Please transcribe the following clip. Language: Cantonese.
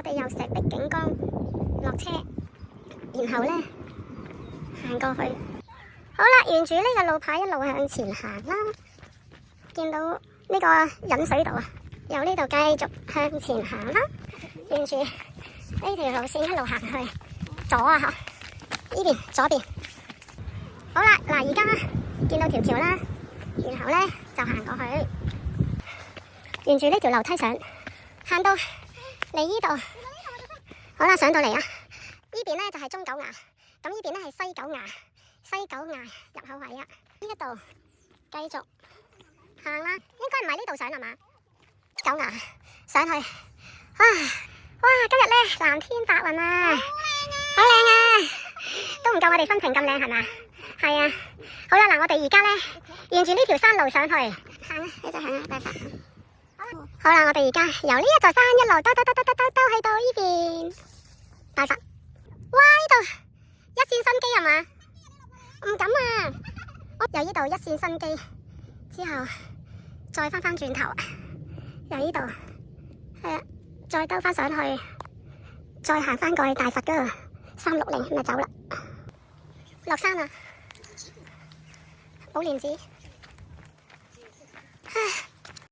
哋由石壁景江落車，然後呢行過去。好啦，沿住呢個路牌一路向前行啦。見到呢個引水道啊，由呢度繼續向前行啦。沿住呢條路線一路行去左啊，呢邊左邊。好啦，嗱，而家見到條橋啦，然後呢就行過去，沿住呢條樓梯上，行到嚟呢度。好啦，上到嚟啊！呢邊呢就係中狗牙，咁呢邊呢係西狗牙，西狗牙入口位啊。呢一度繼續行啦，應該唔係呢度上係嘛？狗牙上去，哇！今日呢藍天白雲啊，好靚啊，都唔夠我哋心情咁靚係嘛？係啊，好啦，嗱，我哋而家呢沿住呢條山路上去行啊，你就行啊，拜拜。好啦，我哋而家由呢一座山一路兜去到呢邊大佛。哇！呢度一線生機係嘛？唔敢啊！由呢度一線生機之後，再翻轉頭，由呢度係啊，再兜翻上去，再行翻過去大佛嗰度360咪走啦。落山啦，寶蓮寺。